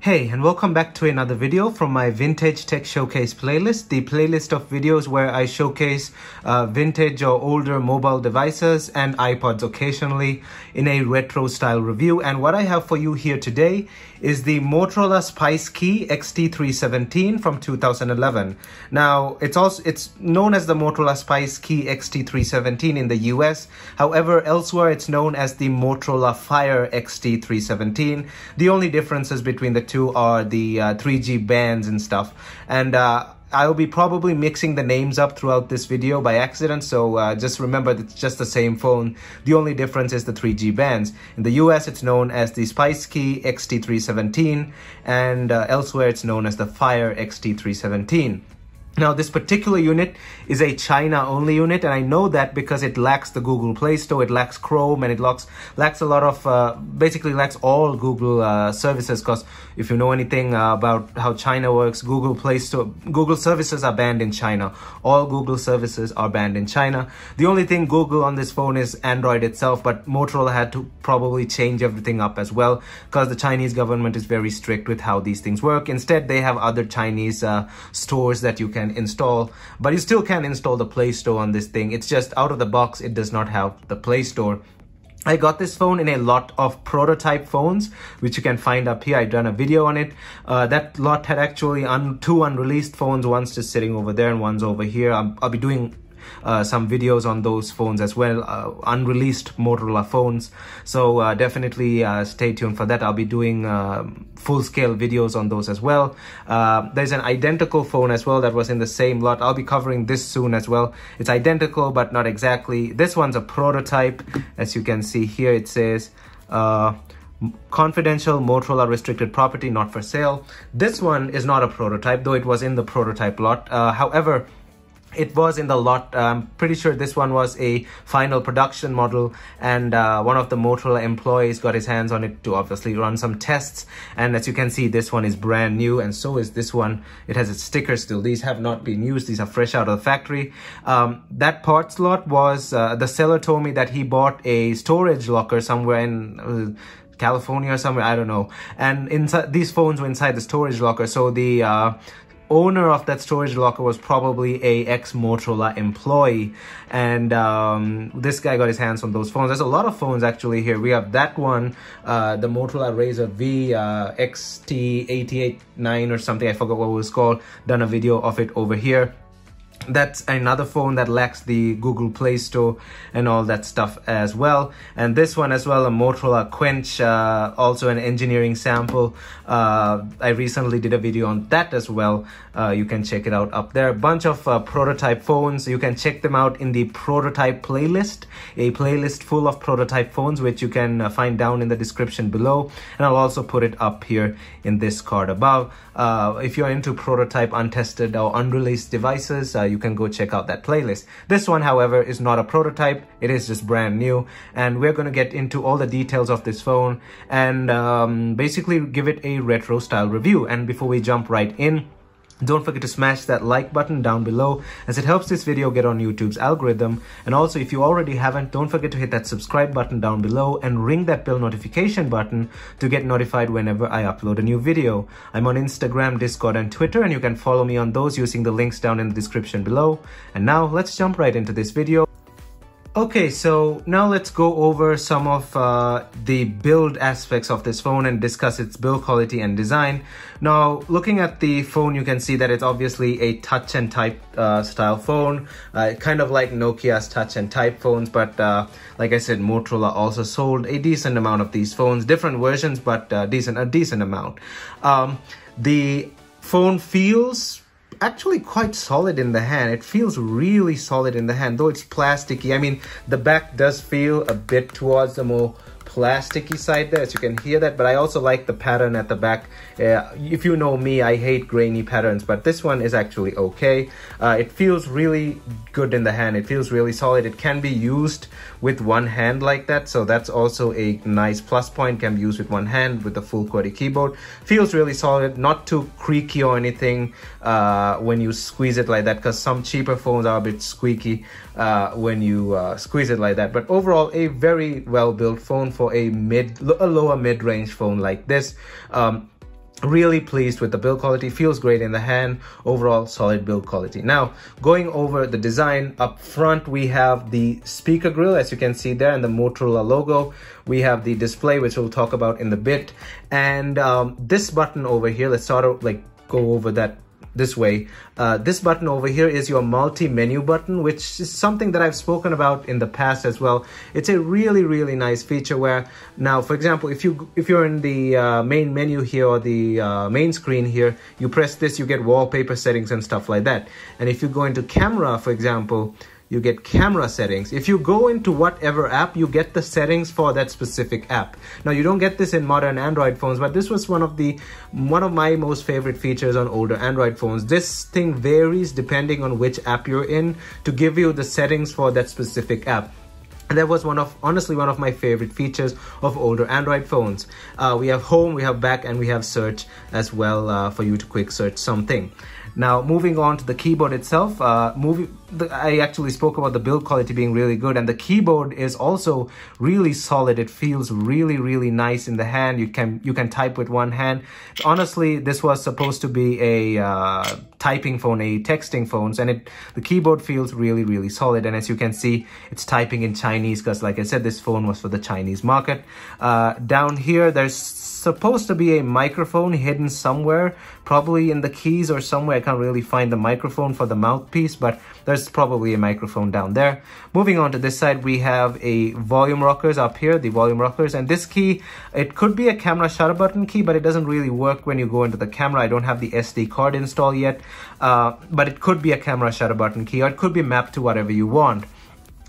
Hey, and welcome back to another video from my Vintage Tech Showcase playlist, the playlist of videos where I showcase vintage or older mobile devices and iPods occasionally in a retro style review. And what I have for you here today is the Motorola Spice Key XT317 from 2011. Now, it's known as the Motorola Spice Key XT317 in the US. However, elsewhere it's known as the Motorola Fire XT317. The only differences between the two are the 3G bands and stuff. And I'll be probably mixing the names up throughout this video by accident, so just remember that it's just the same phone. The only difference is the 3G bands. In the US, it's known as the Spice Key XT317, and elsewhere it's known as the Fire XT317. Now, this particular unit is a China-only unit, and I know that because it lacks the Google Play Store, it lacks Chrome, and it lacks a lot of, basically lacks all Google services, because if you know anything about how China works, Google Play Store, Google services are banned in China. All Google services are banned in China. The only thing Google on this phone is Android itself, but Motorola had to probably change everything up as well, because the Chinese government is very strict with how these things work. Instead, they have other Chinese stores that you can install, but you still can install the Play Store on this thing. It's just out of the box, it does not have the Play Store. I got this phone in a lot of prototype phones, which you can find up here. I've done a video on it. That lot had actually two unreleased phones, one's just sitting over there and one's over here. I'll be doing some videos on those phones as well, unreleased Motorola phones, so definitely stay tuned for that. I'll be doing full-scale videos on those as well. There's an identical phone as well that was in the same lot. I'll be covering this soon as well. It's identical but not exactly. This one's a prototype. As you can see here, it says confidential Motorola restricted property, not for sale. This one is not a prototype, though it was in the prototype lot. However, it was in the lot. I'm pretty sure this one was a final production model, and one of the Motorola employees got his hands on it to obviously run some tests. And as you can see, this one is brand new, and so is this one. It has its sticker still. These have not been used. These are fresh out of the factory. That parts lot was, the seller told me that he bought a storage locker somewhere in California or somewhere, I don't know. And inside, these phones were inside the storage locker, so the owner of that storage locker was probably a ex-Motorola employee, and this guy got his hands on those phones. There's a lot of phones actually here. We have that one, the Motorola Razr V XT889 or something, I forgot what it was called. Done a video of it over here. That's another phone that lacks the Google Play Store and all that stuff as well. And this one as well, a Motorola Quench, also an engineering sample. I recently did a video on that as well. You can check it out up there. A bunch of prototype phones. You can check them out in the prototype playlist, a playlist full of prototype phones, which you can find down in the description below. And I'll also put it up here in this card above. If you're into prototype, untested or unreleased devices, you can go check out that playlist. This one, however, is not a prototype. It is just brand new, and we're going to get into all the details of this phone and basically give it a retro style review. And before we jump right in, don't forget to smash that like button down below, as it helps this video get on YouTube's algorithm. And also, if you already haven't, don't forget to hit that subscribe button down below and ring that bell notification button to get notified whenever I upload a new video. I'm on Instagram, Discord, and Twitter, and you can follow me on those using the links down in the description below. And now let's jump right into this video. Okay, so now let's go over some of the build aspects of this phone and discuss its build quality and design. Now, looking at the phone, you can see that it's obviously a touch and type style phone, kind of like Nokia's touch and type phones, but like I said, Motorola also sold a decent amount of these phones, different versions, but a decent amount. The phone feels actually quite solid in the hand. It feels really solid in the hand, though it's plasticky. I mean, the back does feel a bit towards the more plasticky side there, as you can hear that, but I also like the pattern at the back. If you know me, I hate grainy patterns, but this one is actually okay. It feels really good in the hand. It feels really solid. It can be used with one hand like that, so that's also a nice plus point. Can be used with one hand with the full QWERTY keyboard. Feels really solid, not too creaky or anything when you squeeze it like that, because some cheaper phones are a bit squeaky when you squeeze it like that. But overall, a very well built phone for a lower mid-range phone like this. Really pleased with the build quality, feels great in the hand, overall solid build quality. Now, going over the design, up front we have the speaker grill, as you can see there, and the Motorola logo. We have the display, which we'll talk about in a bit, and this button over here, let's sort of like go over that this way. This button over here is your multi-menu button, which is something that I've spoken about in the past as well. It's a really nice feature where now, for example, if you're in the main menu here, or the main screen here, you press this, you get wallpaper settings and stuff like that. And if you go into camera, for example, you get camera settings. If you go into whatever app, you get the settings for that specific app. Now, you don't get this in modern Android phones, but this was one of my most favorite features on older Android phones. This thing varies depending on which app you're in to give you the settings for that specific app. And that was honestly one of my favorite features of older Android phones. We have home, we have back, and we have search as well for you to quick search something. Now, moving on to the keyboard itself, I actually spoke about the build quality being really good, and the keyboard is also really solid. It feels really nice in the hand. You can type with one hand. Honestly, this was supposed to be a typing phone, a texting phone, and the keyboard feels really solid. And as you can see, it's typing in Chinese because, like I said, this phone was for the Chinese market. Down here, there's supposed to be a microphone hidden somewhere, probably in the keys or somewhere. I can't really find the microphone for the mouthpiece, but there's probably a microphone down there. Moving on to this side, we have a volume rockers up here, the volume rockers, and this key, it could be a camera shutter button key, but it doesn't really work when you go into the camera. I don't have the SD card installed yet, but it could be a camera shutter button key, or it could be mapped to whatever you want.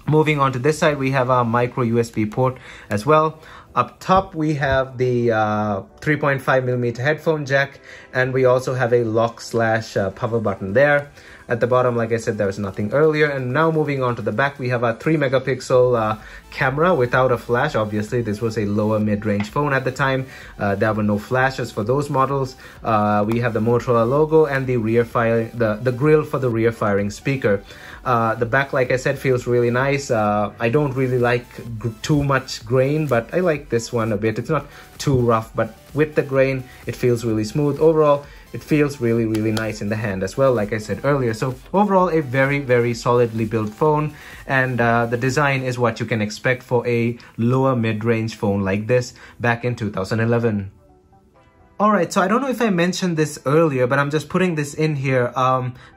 Moving on to this side, we have our micro USB port as well. Up top, we have the 3.5mm headphone jack, and we also have a lock/power button there. At the bottom, like I said, there was nothing earlier. And now moving on to the back, we have a 3-megapixel camera without a flash. Obviously, this was a lower mid-range phone at the time. There were no flashes for those models. We have the Motorola logo and the rear fire, the grill for the rear firing speaker. The back, like I said, feels really nice. I don't really like too much grain, but I like this one a bit. It's not too rough, but with the grain, it feels really smooth. Overall, it feels really nice in the hand as well, like I said earlier. So overall, a very solidly built phone, and the design is what you can expect for a lower mid-range phone like this back in 2011. Alright, so I don't know if I mentioned this earlier, but I'm just putting this in here.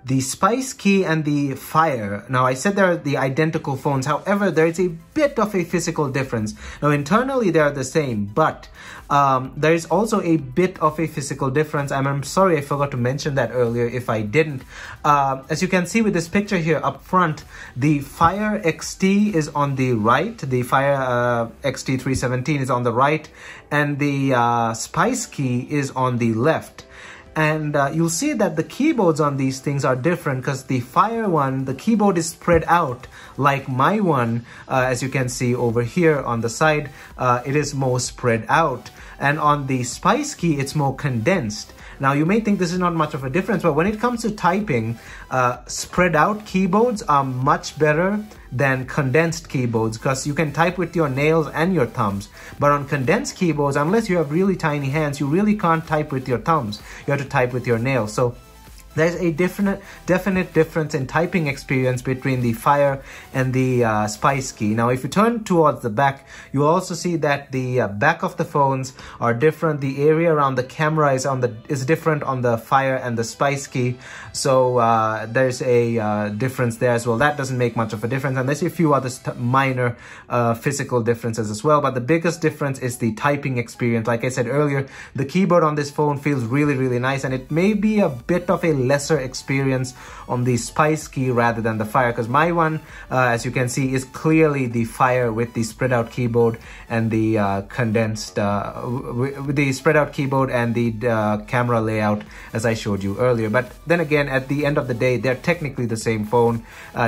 The Spice Key and the Fire. Now, I said they're the identical phones. However, there is a bit of a physical difference. Now, internally, they're the same, but there is also a bit of a physical difference. I'm sorry I forgot to mention that earlier if I didn't. As you can see with this picture here up front, the Fire XT is on the right. The Fire XT317 is on the right, and the Spice Key is on the left. And you'll see that the keyboards on these things are different because the Fire one, the keyboard is spread out like my one, as you can see over here on the side, it is more spread out. And on the Spice Key, it's more condensed. Now, you may think this is not much of a difference, but when it comes to typing, spread out keyboards are much better than condensed keyboards because you can type with your nails and your thumbs. But on condensed keyboards, unless you have really tiny hands, you really can't type with your thumbs. You have to type with your nails. So there's a definite difference in typing experience between the Fire and the Spice Key. Now, if you turn towards the back, you also see that the back of the phones are different. The area around the camera is different on the Fire and the Spice Key. So there's a difference there as well. That doesn't make much of a difference, and there's a few other minor physical differences as well. But the biggest difference is the typing experience. Like I said earlier, the keyboard on this phone feels really nice, and it may be a bit of a lesser experience on the Spice Key rather than the Fire, because my one, as you can see, is clearly the Fire with the spread out keyboard and the condensed with the spread out keyboard and the camera layout as I showed you earlier. But then again, at the end of the day, they're technically the same phone,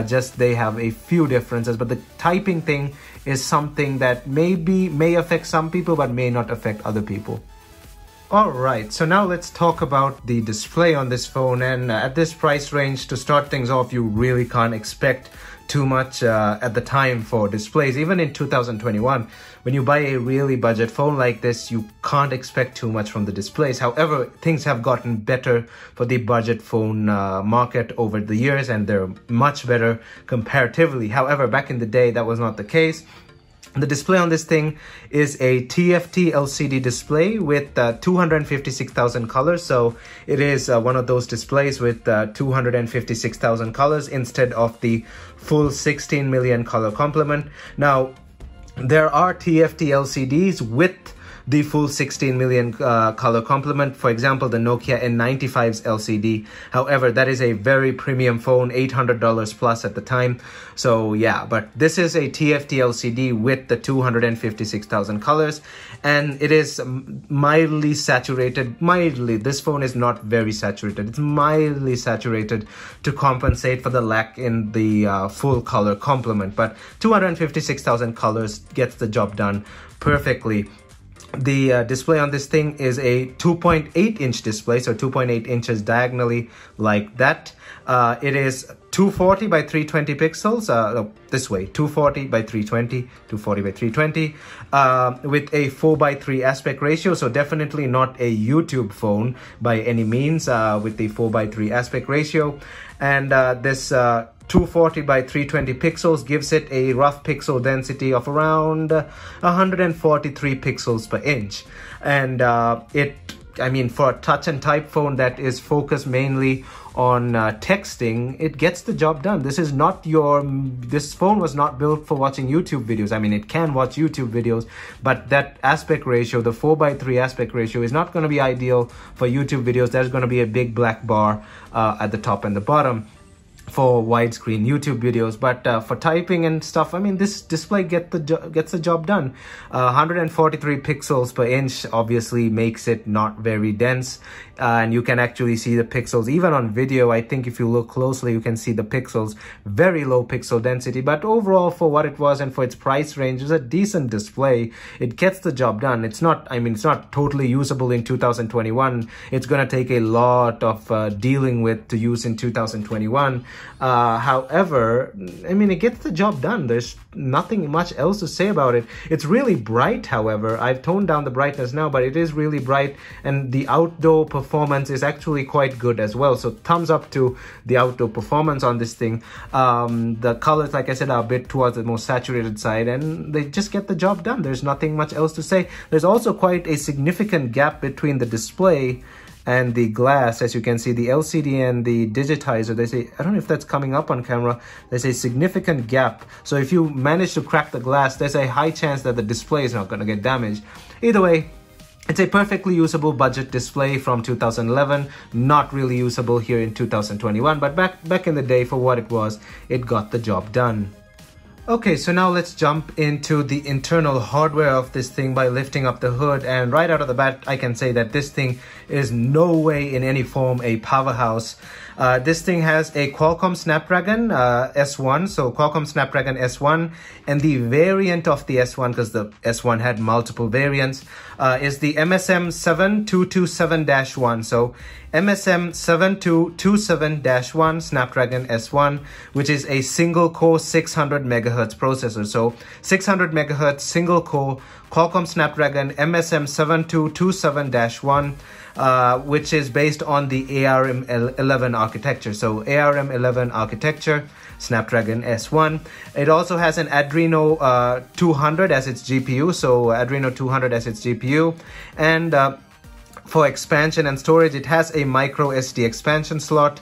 just they have a few differences. But the typing thing is something that may affect some people but may not affect other people. Alright, so now let's talk about the display on this phone, and at this price range, to start things off, you really can't expect too much at the time for displays. Even in 2021, when you buy a really budget phone like this, you can't expect too much from the displays. However, things have gotten better for the budget phone market over the years, and they're much better comparatively. However, back in the day, that was not the case. The display on this thing is a TFT LCD display with 256,000 colors. So it is one of those displays with 256,000 colors instead of the full 16 million color complement. Now, there are TFT LCDs with the full 16 million color complement. For example, the Nokia N95's LCD. However, that is a very premium phone, $800 plus at the time. So yeah, but this is a TFT LCD with the 256,000 colors, and it is mildly saturated. Mildly, this phone is not very saturated. It's mildly saturated to compensate for the lack in the full color complement. But 256,000 colors gets the job done perfectly. The display on this thing is a 2.8 inch display, so 2.8 inches diagonally like that. It is 240 by 320 pixels, this way, 240 by 320, 240 by 320, with a 4:3 aspect ratio, so definitely not a YouTube phone by any means, with the 4:3 aspect ratio. And this 240 by 320 pixels gives it a rough pixel density of around 143 pixels per inch. And I mean, for a touch and type phone that is focused mainly on texting, it gets the job done. This phone was not built for watching YouTube videos. I mean, it can watch YouTube videos, but that aspect ratio, the 4:3 aspect ratio, is not going to be ideal for YouTube videos. There's going to be a big black bar at the top and the bottom for widescreen YouTube videos, but for typing and stuff, I mean, this display gets the job done. 143 pixels per inch obviously makes it not very dense, and you can actually see the pixels even on video. I think if you look closely, you can see the pixels. Very low pixel density, but overall, for what it was and for its price range, is a decent display. It gets the job done. It's not, I mean, it's not totally usable in 2021. It's gonna take a lot of dealing with to use in 2021. However, I mean, it gets the job done. There's nothing much else to say about it. It's really bright, however. I've toned down the brightness now, but it is really bright, and the outdoor performance is actually quite good as well. So thumbs up to the outdoor performance on this thing. The colors, like I said, are a bit towards the more saturated side, and they just get the job done. There's nothing much else to say. There's also quite a significant gap between the display and the glass. As you can see, the LCD and the digitizer, they say, I don't know if that's coming up on camera, there's a significant gap. So if you manage to crack the glass, there's a high chance that the display is not going to get damaged. Either way, it's a perfectly usable budget display from 2011, not really usable here in 2021, but back in the day, for what it was, it got the job done. Okay, so now let's jump into the internal hardware of this thing by lifting up the hood, and right out of the bat, I can say that this thing is no way in any form a powerhouse. This thing has a Qualcomm Snapdragon S1, so Qualcomm Snapdragon S1, and the variant of the S1, because the S1 had multiple variants, is the MSM 7227-1. So MSM 7227-1 Snapdragon S1, which is a single core 600 megahertz processor. So 600 megahertz single core Qualcomm Snapdragon MSM 7227-1, which is based on the ARM11 architecture. So ARM11 architecture, Snapdragon S1. It also has an Adreno 200 as its GPU. So Adreno 200 as its GPU. And for expansion and storage, it has a micro SD expansion slot,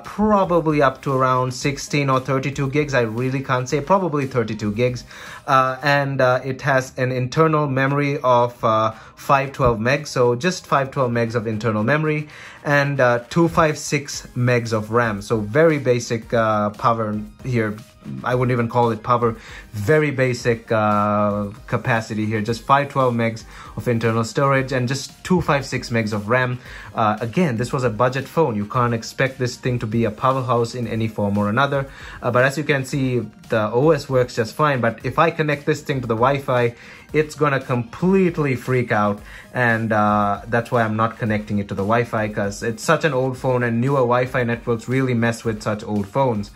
probably up to around 16 or 32 gigs. I really can't say, probably 32 gigs. And it has an internal memory of 512 megs, so just 512 megs of internal memory, and 256 megs of RAM. So very basic power here. I wouldn't even call it power, very basic capacity here, just 512 megs of internal storage and just 256 megs of RAM. Again, this was a budget phone. You can't expect this thing to be a powerhouse in any form or another, but as you can see, the OS works just fine. But if I connect this thing to the Wi-Fi, it's gonna completely freak out, and that's why I'm not connecting it to the Wi-Fi, because it's such an old phone, and newer Wi-Fi networks really mess with such old phones.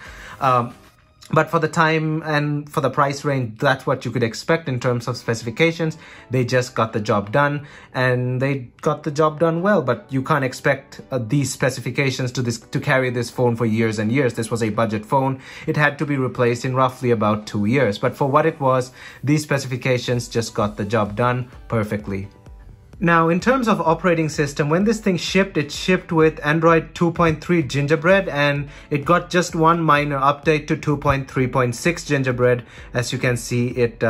But for the time and for the price range, that's what you could expect in terms of specifications. They just got the job done, and they got the job done well. But you can't expect these specifications to carry this phone for years and years. This was a budget phone. It had to be replaced in roughly about 2 years. But for what it was, these specifications just got the job done perfectly. Now, in terms of operating system, when this thing shipped, it shipped with Android 2.3 Gingerbread, and it got just one minor update to 2.3.6 Gingerbread. As you can see it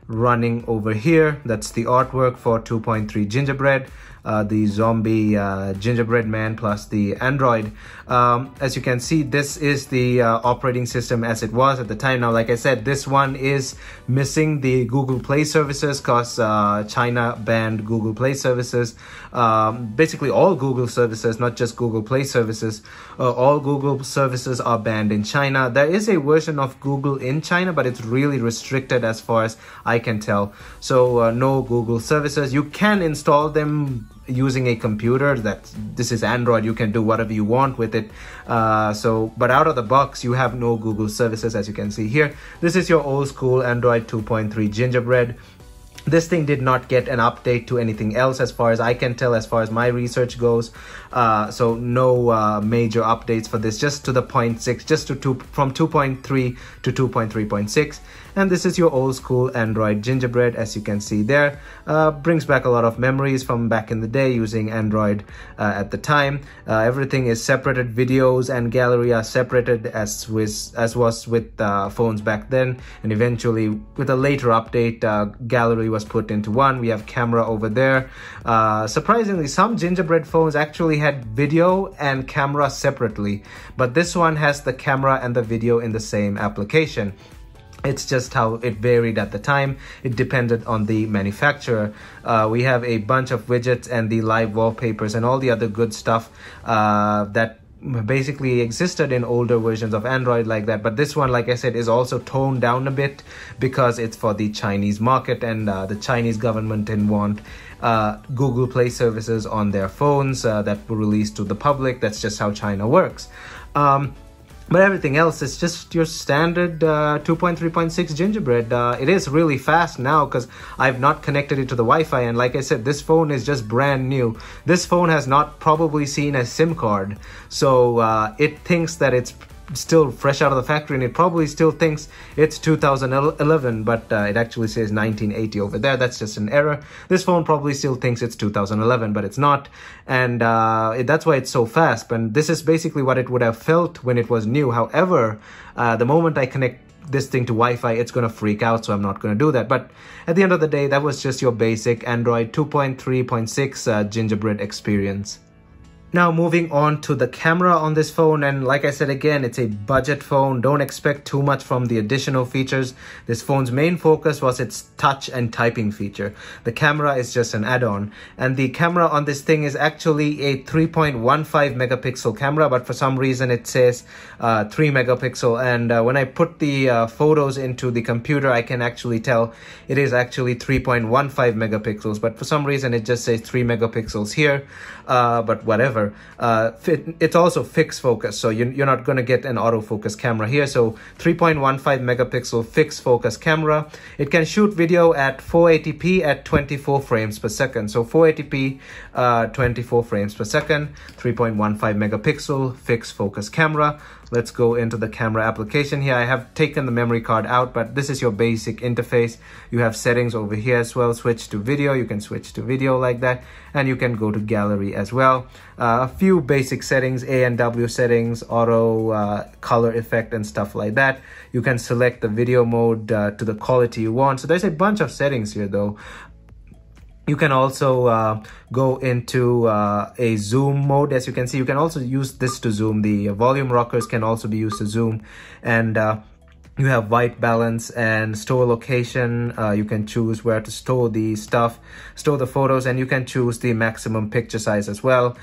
running over here, that's the artwork for 2.3 Gingerbread. The zombie gingerbread man plus the Android. As you can see, this is the operating system as it was at the time. Now, like I said, this one is missing the Google Play services because China banned Google Play services. Basically all Google services, not just Google Play services. All Google services are banned in China. There is a version of Google in China, but it's really restricted as far as I can tell. So no Google services. You can install them using a computer. This is Android, you can do whatever you want with it. But out of the box, you have no Google services, as you can see here. This is your old school Android 2.3 Gingerbread. This thing did not get an update to anything else as far as I can tell, as far as my research goes. So no major updates for this, just to the 0.6, just from 2.3 to 2.3.6. And this is your old school Android Gingerbread, as you can see there. Brings back a lot of memories from back in the day using Android at the time. Everything is separated. Videos and gallery are separated as was with phones back then. And eventually, with a later update, gallery was put into one. We have camera over there. Surprisingly, some Gingerbread phones actually had video and camera separately, but this one has the camera and the video in the same application. It's just how it varied at the time. It depended on the manufacturer. We have a bunch of widgets and the live wallpapers and all the other good stuff that basically existed in older versions of Android like that. But this one, like I said, is also toned down a bit because it's for the Chinese market, and the Chinese government didn't want Google Play services on their phones that were released to the public. That's just how China works. But everything else is just your standard 2.3.6 Gingerbread. It is really fast now because I've not connected it to the Wi-Fi, and like I said, this phone is just brand new. This phone has not probably seen a SIM card, so it thinks that it's still fresh out of the factory, and it probably still thinks it's 2011, but it actually says 1980 over there. That's just an error. This phone probably still thinks it's 2011, but it's not, and that's why it's so fast. And this is basically what it would have felt when it was new. However, the moment I connect this thing to Wi-Fi, it's going to freak out, so I'm not going to do that. But at the end of the day, that was just your basic Android 2.3.6 Gingerbread experience. Now moving on to the camera on this phone, and like I said again, it's a budget phone. Don't expect too much from the additional features. This phone's main focus was its touch and typing feature. The camera is just an add-on, and the camera on this thing is actually a 3.15 megapixel camera, but for some reason it says 3 megapixel, and when I put the photos into the computer, I can actually tell it is actually 3.15 megapixels, but for some reason it just says 3 megapixels here. But whatever. It's also fixed focus, so you're not going to get an autofocus camera here. So 3.15 megapixel fixed focus camera. It can shoot video at 480p at 24 frames per second. So 480p, 24 frames per second, 3.15 megapixel fixed focus camera. Let's go into the camera application here. I have taken the memory card out, but this is your basic interface. You have settings over here as well. Switch to video. You can switch to video like that, and you can go to gallery as well. A few basic settings, A and W settings, auto, color effect and stuff like that. You can select the video mode to the quality you want. So there's a bunch of settings here though. You can also go into a zoom mode. As you can see, you can also use this to zoom. The volume rockers can also be used to zoom, and you have white balance and store location. You can choose where to store the stuff, store the photos, and you can choose the maximum picture size as well.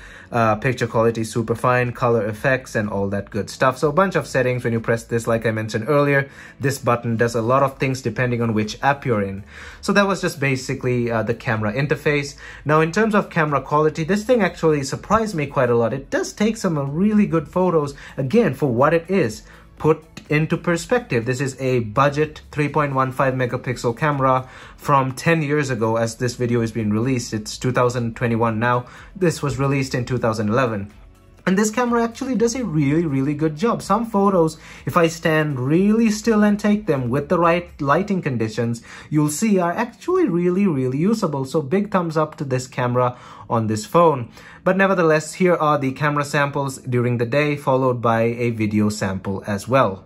Picture quality super fine, color effects, and all that good stuff. So a bunch of settings. When you press this, like I mentioned earlier, this button does a lot of things depending on which app you're in. So that was just basically the camera interface. Now in terms of camera quality, this thing actually surprised me quite a lot. It does take some really good photos, again, for what it is. put into perspective, this is a budget 3.15 megapixel camera from 10 years ago as this video is being released. It's 2021 now. This was released in 2011. And this camera actually does a really good job. Some photos, if I stand really still and take them with the right lighting conditions, you'll see are actually really usable. So big thumbs up to this camera on this phone. But nevertheless, here are the camera samples during the day, followed by a video sample as well.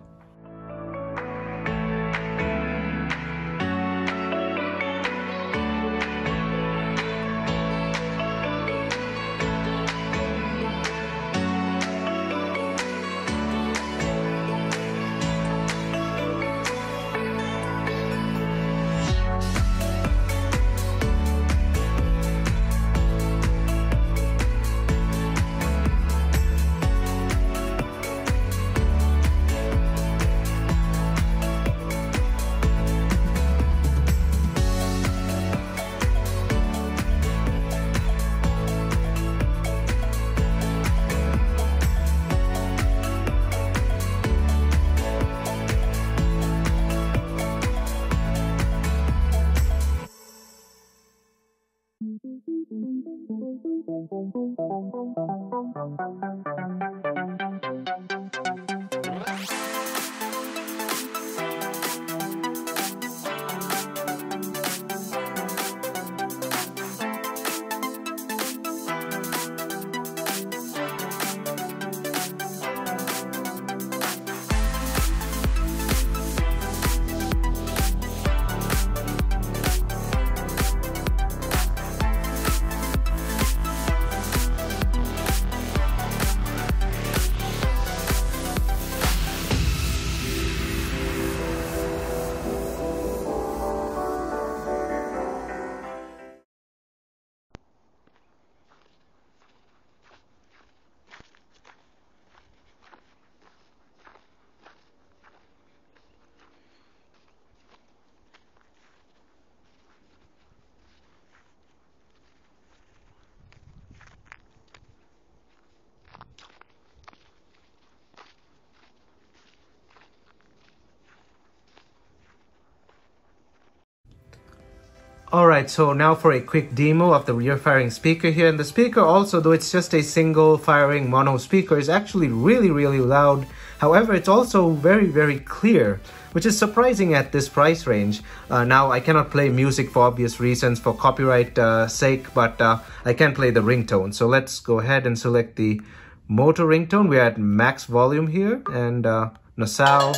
Alright, so now for a quick demo of the rear firing speaker here. And the speaker also, though it's just a single firing mono speaker, is actually really loud. However, it's also very clear, which is surprising at this price range. Now, I cannot play music for obvious reasons, for copyright sake, but I can play the ringtone. So let's go ahead and select the motor ringtone. We're at max volume here, and nasal.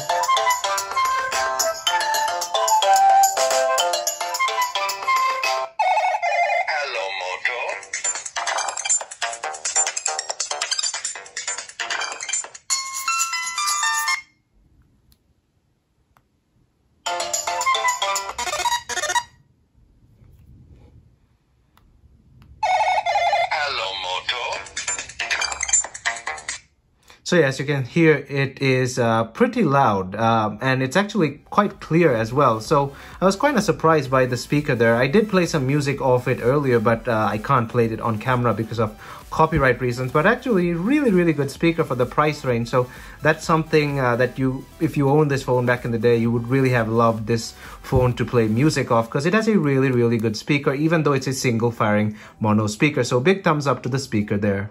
So yeah, as you can hear, it is pretty loud, and it's actually quite clear as well. So I was kind of surprised by the speaker there. I did play some music off it earlier, but I can't play it on camera because of copyright reasons. But actually, really good speaker for the price range. So that's something that if you own this phone back in the day, you would really have loved this phone to play music off, because it has a really good speaker, even though it's a single firing mono speaker. So big thumbs up to the speaker there.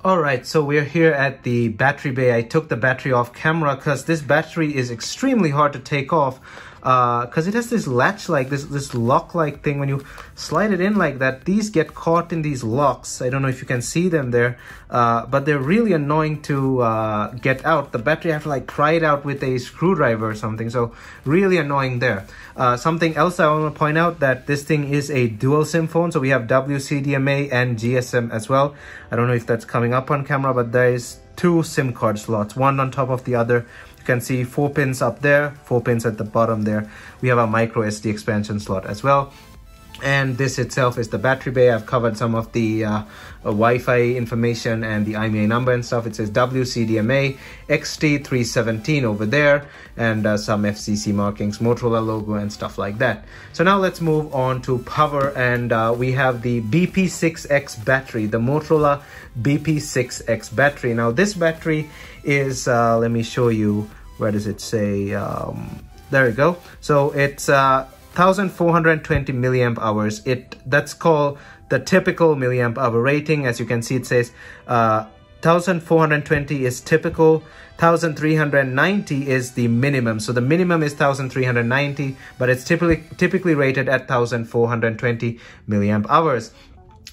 Alright, so we're here at the battery bay. I took the battery off camera because this battery is extremely hard to take off, because it has this latch like this lock like thing. When you slide it in like that, these get caught in these locks. I don't know if you can see them there, but they're really annoying to get out. The battery, I have to like pry it out with a screwdriver or something, so really annoying there. Something else I want to point out, that this thing is a dual SIM phone, so we have WCDMA and GSM as well. I don't know if that's coming up on camera, but there is 2 SIM card slots, one on top of the other. You can see 4 pins up there, 4 pins at the bottom there. We have a micro SD expansion slot as well. And this itself is the battery bay. I've covered some of the Wi-Fi information and the IMEI number and stuff. It says WCDMA XT317 over there, and some FCC markings, Motorola logo and stuff like that. So now let's move on to power, and we have the BP6X battery, the Motorola BP6X battery. Now this battery is, let me show you where does it say? There we go. So it's 1420 milliamp hours. That's called the typical milliamp hour rating. As you can see, it says 1420 is typical, 1390 is the minimum. So the minimum is 1390, but it's typically rated at 1420 milliamp hours.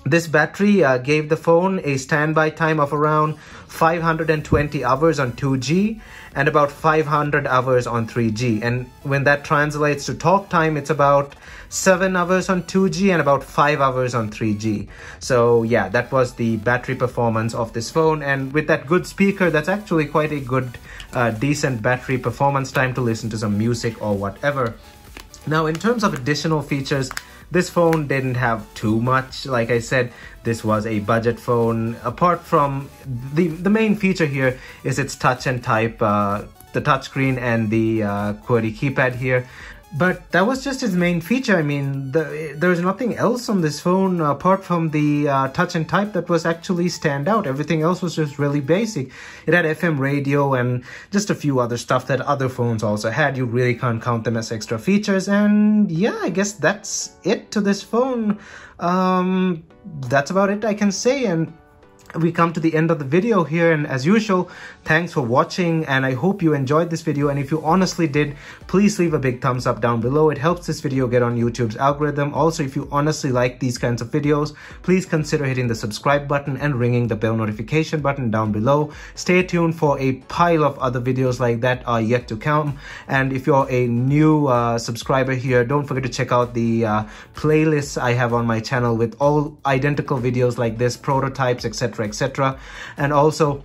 This battery gave the phone a standby time of around 520 hours on 2G and about 500 hours on 3G. And when that translates to talk time, it's about 7 hours on 2G and about 5 hours on 3G. So yeah, that was the battery performance of this phone. And with that good speaker, that's actually quite a good, decent battery performance time to listen to some music or whatever. Now, in terms of additional features, this phone didn't have too much. Like I said, this was a budget phone. Apart from the main feature here is its touch and type, the touchscreen and the QWERTY keypad here. But that was just its main feature. I mean, there's nothing else on this phone apart from the touch and type that was actually stand out. Everything else was just really basic. It had FM radio and just a few other stuff that other phones also had. You really can't count them as extra features. And yeah, I guess that's it to this phone. That's about it I can say. And we come to the end of the video here, and as usual, thanks for watching, and I hope you enjoyed this video. And if you honestly did, please leave a big thumbs up down below. It helps this video get on YouTube's algorithm. Also, if you honestly like these kinds of videos, please consider hitting the subscribe button and ringing the bell notification button down below. Stay tuned for a pile of other videos like that are yet to come. And if you're a new subscriber here, don't forget to check out the playlists I have on my channel with all identical videos like this, prototypes, etc, etc. And also,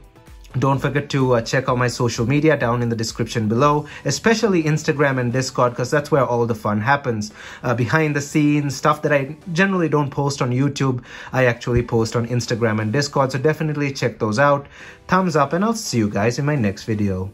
don't forget to check out my social media down in the description below, especially Instagram and Discord, because that's where all the fun happens. Behind the scenes, stuff that I generally don't post on YouTube, I actually post on Instagram and Discord, so definitely check those out. Thumbs up, and I'll see you guys in my next video.